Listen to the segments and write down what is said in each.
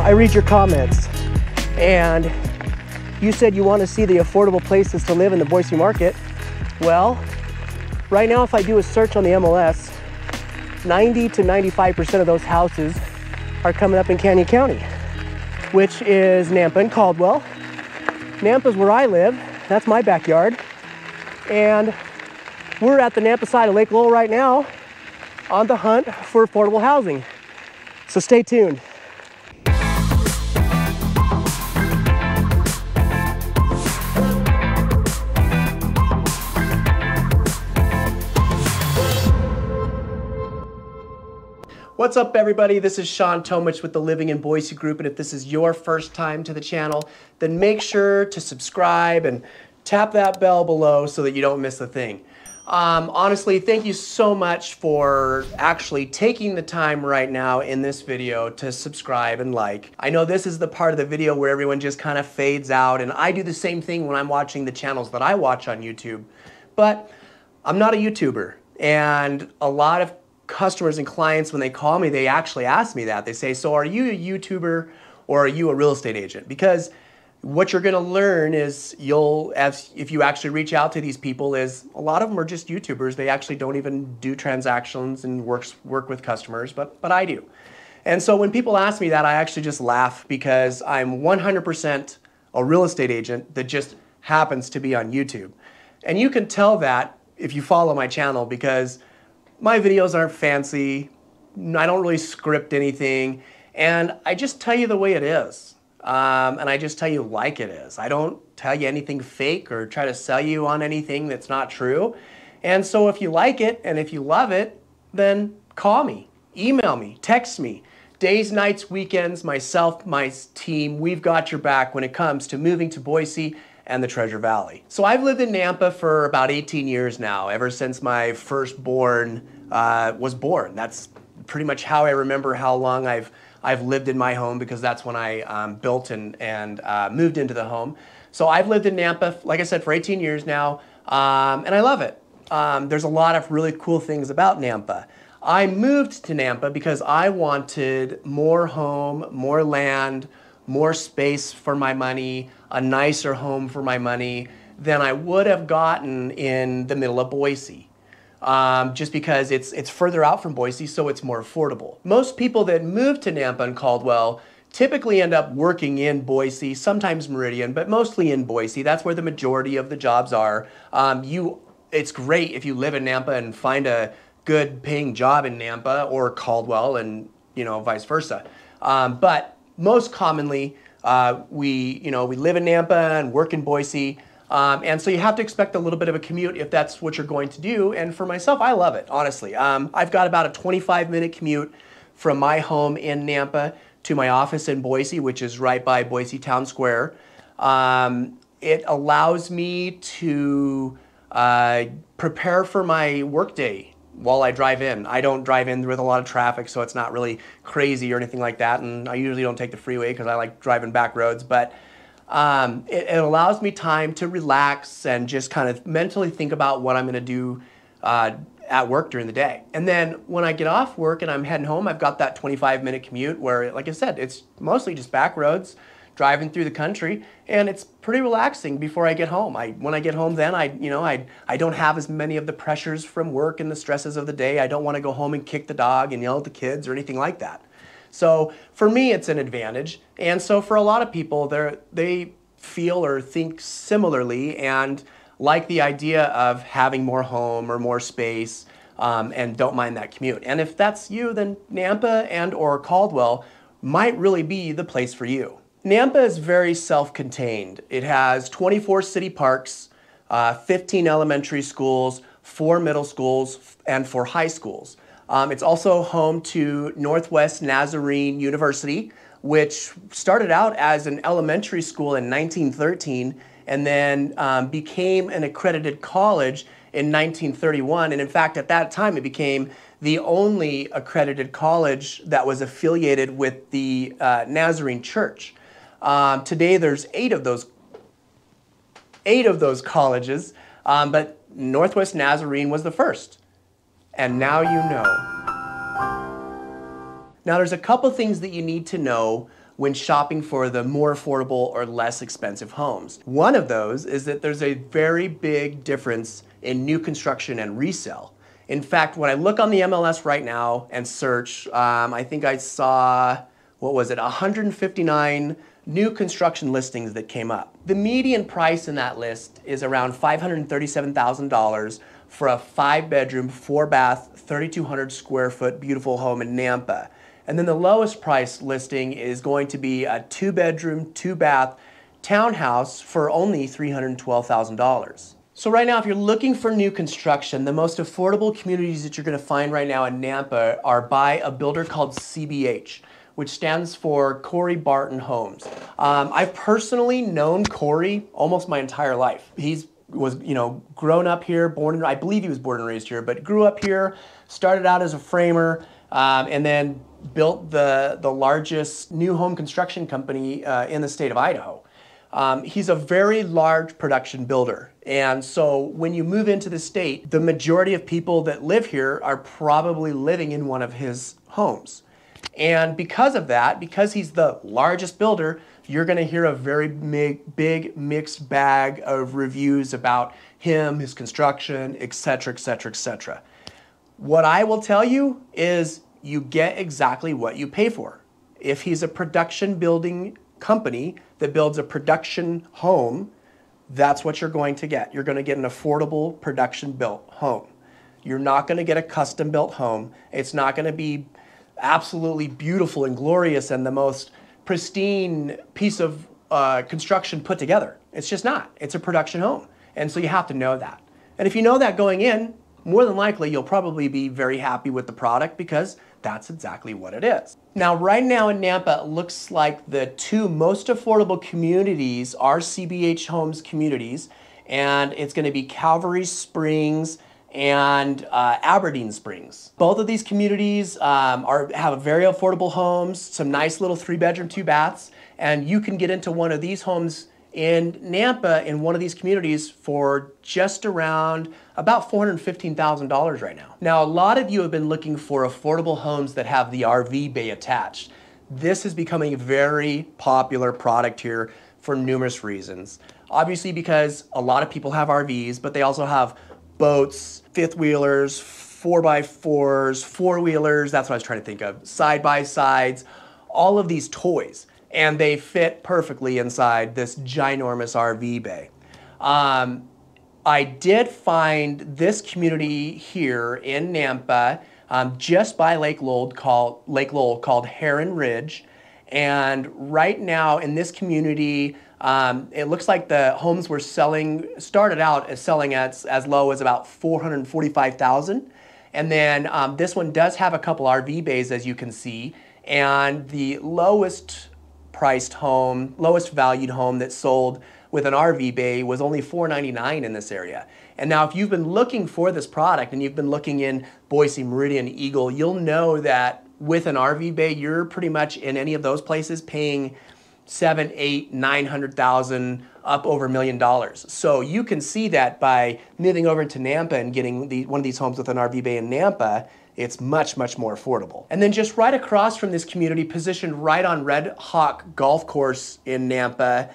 I read your comments, and you said you want to see the affordable places to live in the Boise market. Well, right now if I do a search on the MLS, 90 to 95% of those houses are coming up in Canyon County, which is Nampa and Caldwell. Nampa's where I live. That's my backyard. And we're at the Nampa side of Lake Lowell right now on the hunt for affordable housing. So stay tuned. What's up, everybody? This is Shawn Tomich with the Living in Boise group, and if this is your first time to the channel, then make sure to subscribe and tap that bell below so that you don't miss a thing. Honestly, thank you so much for actually taking the time right now in this video to subscribe and like. I know this is the part of the video where everyone just kind of fades out, and I do the same thing when I'm watching the channels that I watch on YouTube, but I'm not a YouTuber, and a lot of customers and clients, when they call me, they actually ask me that. They say, so are you a YouTuber or are you a real estate agent? Because what you're gonna learn is if you actually reach out to these people, is a lot of them are just YouTubers. They actually don't even do transactions and work with customers, but I do. And so when people ask me that, I actually just laugh, because I'm 100% a real estate agent that just happens to be on YouTube. And you can tell that if you follow my channel, because my videos aren't fancy, I don't really script anything, and I just tell you the way it is. And I just tell you like it is. I don't tell you anything fake or try to sell you on anything that's not true. And so if you like it and if you love it, then call me, email me, text me. Days, nights, weekends, myself, my team, we've got your back when it comes to moving to Boise and the Treasure Valley. So I've lived in Nampa for about 18 years now, ever since my firstborn was born. That's pretty much how I remember how long I've lived in my home, because that's when I built and moved into the home. So I've lived in Nampa, like I said, for 18 years now, and I love it. There's a lot of really cool things about Nampa. I moved to Nampa because I wanted more home, more land, more space for my money, a nicer home for my money than I would have gotten in the middle of Boise. Just because it's further out from Boise, so it's more affordable. Most people that move to Nampa and Caldwell typically end up working in Boise, sometimes Meridian, but mostly in Boise. That's where the majority of the jobs are. It's great if you live in Nampa and find a good paying job in Nampa or Caldwell, and vice versa. But most commonly, we live in Nampa and work in Boise, and so you have to expect a little bit of a commute if that's what you're going to do. And for myself, I love it, honestly. I've got about a 25-minute commute from my home in Nampa to my office in Boise, which is right by Boise Town Square. It allows me to prepare for my workday while I drive in. I don't drive in with a lot of traffic, so it's not really crazy or anything like that, and I usually don't take the freeway because I like driving back roads, but it allows me time to relax and just kind of mentally think about what I'm going to do at work during the day. And then when I get off work and I'm heading home, I've got that 25-minute commute where, like I said, it's mostly just back roads, driving through the country, and it's pretty relaxing before I get home. When I get home, then I don't have as many of the pressures from work and the stresses of the day. I don't want to go home and kick the dog and yell at the kids or anything like that. So for me, it's an advantage, and so for a lot of people, they feel or think similarly and like the idea of having more home or more space, and don't mind that commute. And if that's you, then Nampa and or Caldwell might really be the place for you. Nampa is very self-contained. It has 24 city parks, 15 elementary schools, 4 middle schools, and 4 high schools. It's also home to Northwest Nazarene University, which started out as an elementary school in 1913 and then became an accredited college in 1931. And in fact, at that time, it became the only accredited college that was affiliated with the Nazarene Church. Today, there's 8 of those colleges, but Northwest Nazarene was the first. And now you know. Now, there's a couple things that you need to know when shopping for the more affordable or less expensive homes. One of those is that there's a very big difference in new construction and resale. In fact, when I look on the MLS right now and search, I think I saw, what was it, 159 new construction listings that came up. The median price in that list is around $537,000 for a 5-bedroom, 4-bath, 3,200 square foot beautiful home in Nampa. And then the lowest price listing is going to be a 2-bedroom, 2-bath townhouse for only $312,000. So right now, if you're looking for new construction, the most affordable communities that you're going to find right now in Nampa are by a builder called CBH, which stands for Corey Barton Homes. I've personally known Corey almost my entire life. He was, grown up here, I believe he was born and raised here, but grew up here, started out as a framer, and then built the largest new home construction company in the state of Idaho. He's a very large production builder. And so when you move into the state, the majority of people that live here are probably living in one of his homes. And because of that, because he's the largest builder, you're going to hear a very big mixed bag of reviews about him, his construction, etc., etc., etc. What I will tell you is you get exactly what you pay for. If he's a production building company that builds a production home, that's what you're going to get. You're going to get an affordable production built home. You're not going to get a custom built home. It's not going to be absolutely beautiful and glorious and the most pristine piece of construction put together. It's just not. It's a production home. And so you have to know that. And if you know that going in, more than likely you'll probably be very happy with the product because that's exactly what it is. Now, right now in Nampa, it looks like the two most affordable communities are CBH Homes communities, and it's going to be Calvary Springs and Aberdeen Springs. Both of these communities have very affordable homes, some nice little 3-bedroom, 2-baths, and you can get into one of these homes in Nampa in one of these communities for just around about $415,000 right now. Now, a lot of you have been looking for affordable homes that have the RV bay attached. This is becoming a very popular product here for numerous reasons. Obviously because a lot of people have RVs, but they also have boats, fifth-wheelers, 4x4s, 4-wheelers, that's what I was trying to think of, side-by-sides, all of these toys. And they fit perfectly inside this ginormous RV bay. I did find this community here in Nampa just by Lake Lowell called Heron Ridge. And right now in this community, it looks like the homes started out as selling as low as about $445,000. And then this one does have a couple RV bays, as you can see. And the lowest valued home that sold with an RV bay was only $499 in this area. And now if you've been looking for this product and you've been looking in Boise, Meridian, Eagle, you'll know that with an RV bay, you're pretty much in any of those places paying $700,000, $800,000, $900,000, up over $1 million. So you can see that by moving over to Nampa and getting one of these homes with an RV bay in Nampa, it's much, much more affordable. And then just right across from this community, positioned right on Red Hawk Golf Course in Nampa,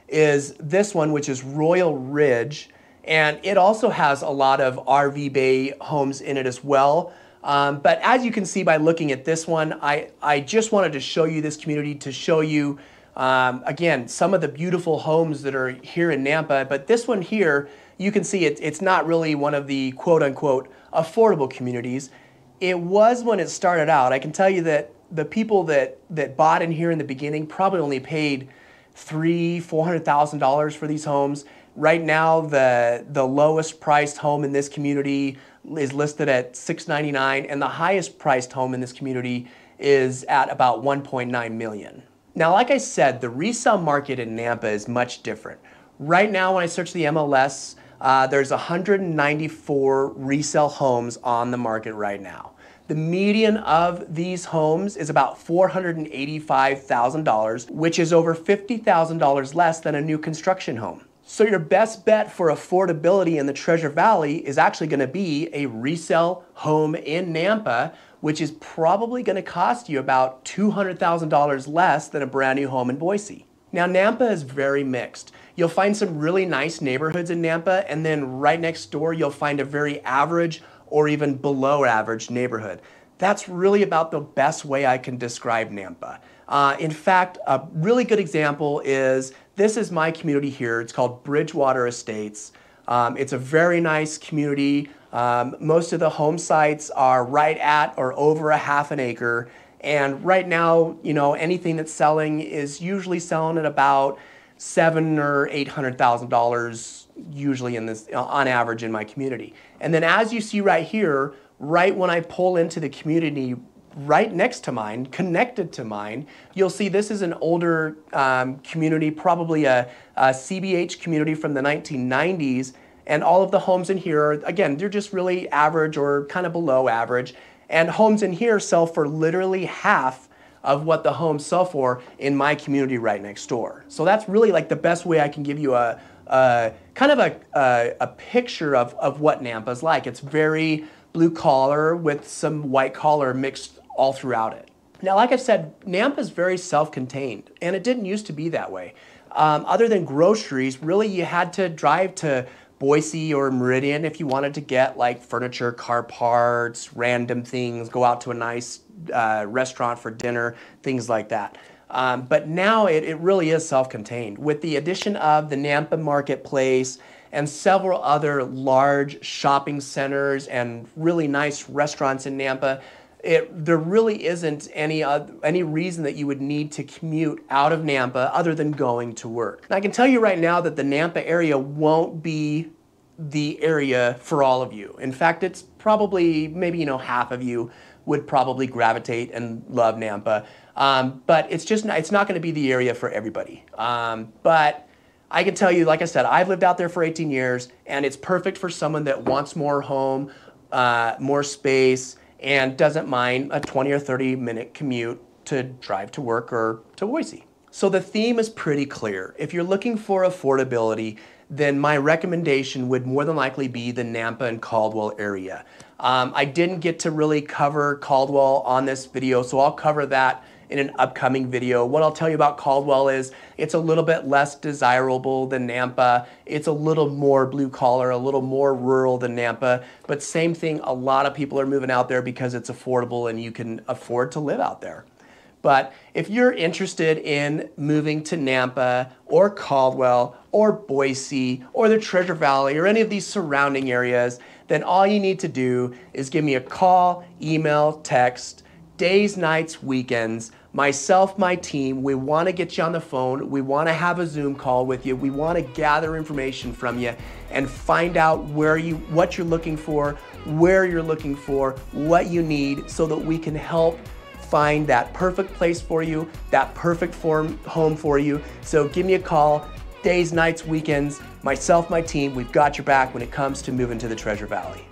is this one, which is Royal Ridge. And it also has a lot of RV bay homes in it as well. But as you can see by looking at this one, I just wanted to show you this community to show you, again, some of the beautiful homes that are here in Nampa. But this one here, you can see it's not really one of the quote-unquote affordable communities. It was when it started out. I can tell you that the people that bought in here in the beginning probably only paid $300,000, $400,000 for these homes. Right now, the lowest priced home in this community is listed at $699, and the highest priced home in this community is at about $1.9 million. Now, like I said, the resale market in Nampa is much different. Right now, when I search the MLS, there's 194 resale homes on the market right now. The median of these homes is about $485,000, which is over $50,000 less than a new construction home. So your best bet for affordability in the Treasure Valley is actually going to be a resale home in Nampa which is probably going to cost you about $200,000 less than a brand new home in Boise. Now, Nampa is very mixed. You'll find some really nice neighborhoods in Nampa, and then right next door, you'll find a very average or even below average neighborhood. That's really about the best way I can describe Nampa. In fact, a really good example is, this is my community here. It's called Bridgewater Estates. It's a very nice community. Most of the home sites are right at or over a half an acre. And right now, you know, anything that's selling is usually selling at about $700,000 or $800,000 usually in this, on average in my community. And then as you see right here, right when I pull into the community right next to mine, connected to mine, you'll see this is an older community, probably a CBH community from the 1990s. And all of the homes in here, again, they're just really average or kind of below average. And homes in here sell for literally half of what the homes sell for in my community right next door. So that's really like the best way I can give you a kind of a picture of what Nampa's like. It's very blue collar with some white collar mixed all throughout it. Now, like I said, Nampa's very self-contained, and it didn't used to be that way. Other than groceries, really you had to drive to Boise or Meridian if you wanted to get like furniture, car parts, random things, go out to a nice restaurant for dinner, things like that. But now it really is self-contained. With the addition of the Nampa Marketplace and several other large shopping centers and really nice restaurants in Nampa, there really isn't any reason that you would need to commute out of Nampa other than going to work. And I can tell you right now that the Nampa area won't be the area for all of you. In fact, it's probably maybe, you know, half of you would probably gravitate and love Nampa. But it's not going to be the area for everybody. But I can tell you, like I said, I've lived out there for 18 years, and it's perfect for someone that wants more home, more space, and doesn't mind a 20 or 30 minute commute to drive to work or to Boise. So the theme is pretty clear. If you're looking for affordability, then my recommendation would more than likely be the Nampa and Caldwell area. I didn't get to really cover Caldwell on this video, so I'll cover that in an upcoming video. What I'll tell you about Caldwell is it's a little bit less desirable than Nampa. It's a little more blue collar, a little more rural than Nampa, but same thing, a lot of people are moving out there because it's affordable and you can afford to live out there. But if you're interested in moving to Nampa or Caldwell or Boise or the Treasure Valley or any of these surrounding areas, then all you need to do is give me a call, email, text, days, nights, weekends. Myself, my team, we want to get you on the phone. We want to have a Zoom call with you. We want to gather information from you and find out what you're looking for, where you're looking for, what you need, so that we can help find that perfect place for you, that perfect home for you. So give me a call, days, nights, weekends. Myself, my team, we've got your back when it comes to moving to the Treasure Valley.